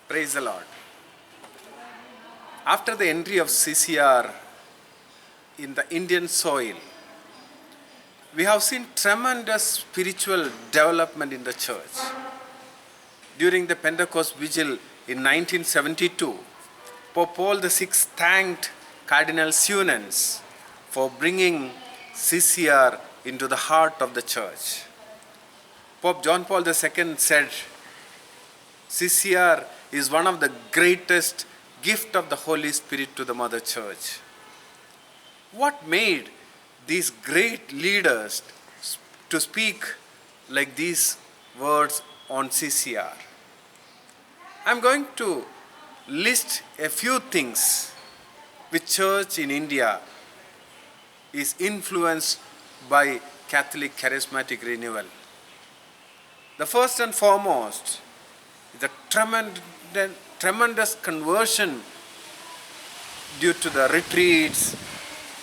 Praise the Lord. After the entry of CCR in the Indian soil, we have seen tremendous spiritual development in the church. During the Pentecost Vigil in 1972, Pope Paul VI thanked Cardinal Seuss for bringing CCR into the heart of the church. Pope John Paul II said, CCR is one of the greatest gift of the Holy Spirit to the Mother Church. What made these great leaders to speak like these words on CCR? I'm going to list a few things which church in India is influenced by Catholic charismatic renewal. The first and foremost is the tremendous conversion due to the retreats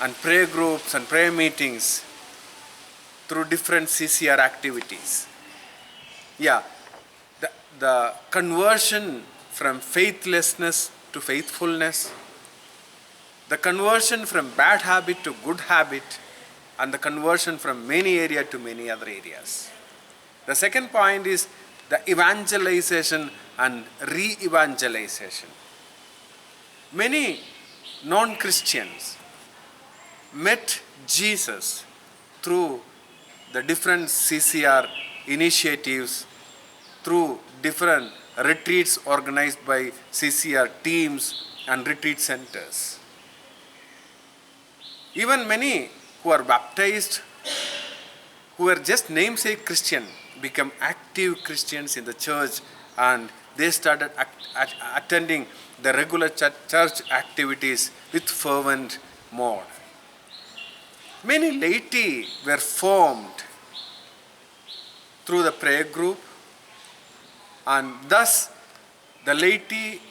and prayer groups and prayer meetings through different CCR activities. The conversion from faithlessness to faithfulness, the conversion from bad habit to good habit, and the conversion from many area to many other areas. The second point is the evangelization and re-evangelization. Many non-Christians met Jesus through the different CCR initiatives, through different retreats organized by CCR teams and retreat centers. Even many who are baptized, who are just namesake Christian, become active Christians in the church, and they started attending the regular church activities with fervent mode. Many laity were formed through the prayer group, and thus the laity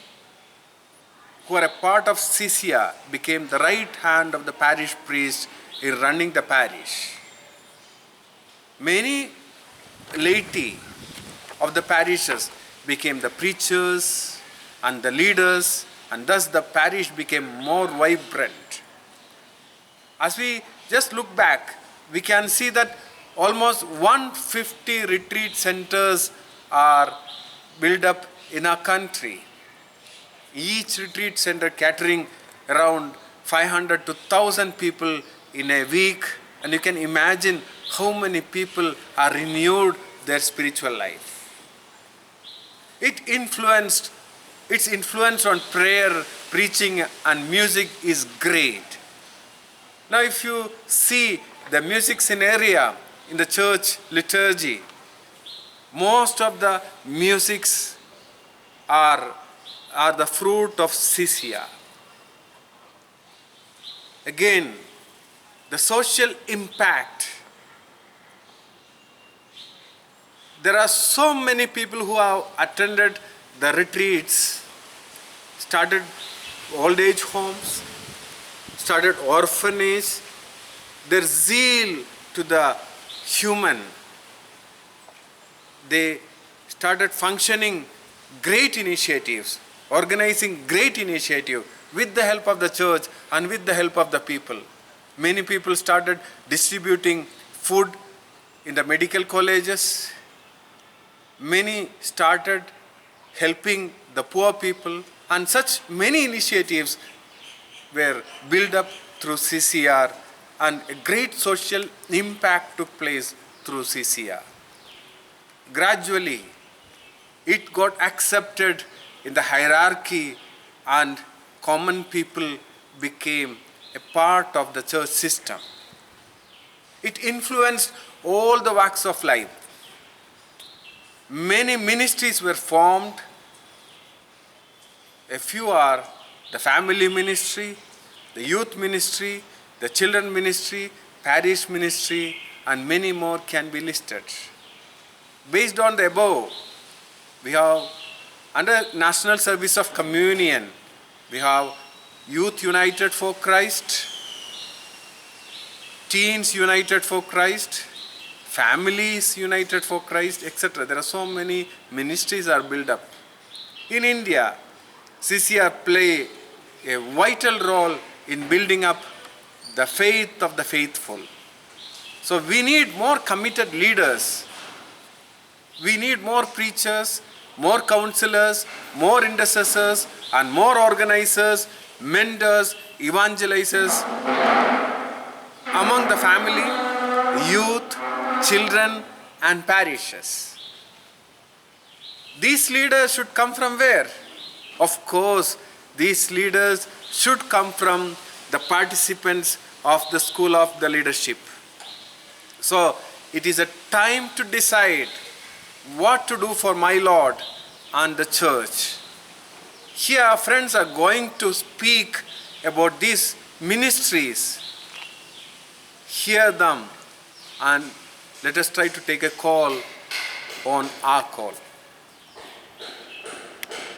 who are a part of CCR became the right hand of the parish priest in running the parish. Many laity of the parishes became the preachers and the leaders, and thus the parish became more vibrant. As we just look back, we can see that almost 150 retreat centers are built up in our country. Each retreat center catering around 500 to 1,000 people in a week, and you can imagine how many people are renewed their spiritual life. Its influence on prayer, preaching, and music is great. Now, if you see the music scenario in the church liturgy, most of the musics are the fruit of CCR. Again, the social impact. There are so many people who have attended the retreats, started old age homes, started orphanage. Their zeal to the human. They started functioning great initiatives, organizing great initiative with the help of the church and with the help of the people. Many people started distributing food in the medical colleges. Many started helping the poor people, and such many initiatives were built up through CCR, and a great social impact took place through CCR. Gradually, it got accepted in the hierarchy, and common people became a part of the church system. It influenced all the walks of life. Many ministries were formed. A few are the family ministry, the youth ministry, the children ministry, parish ministry, and many more can be listed. Based on the above, we have under National Service of Communion, we have Youth United for Christ, Teens United for Christ, Families United for Christ, etc. There are so many ministries are built up. In India, CCR play a vital role in building up the faith of the faithful. So we need more committed leaders. We need more preachers, more counselors, more intercessors, and more organizers, mentors, evangelizers among the family, youth, children, and parishes. These leaders should come from where? Of course, these leaders should come from the participants of the School of the Leadership. So, it is a time to decide what to do for my Lord and the church. Here, our friends are going to speak about these ministries. Hear them and let us try to take a call on our call.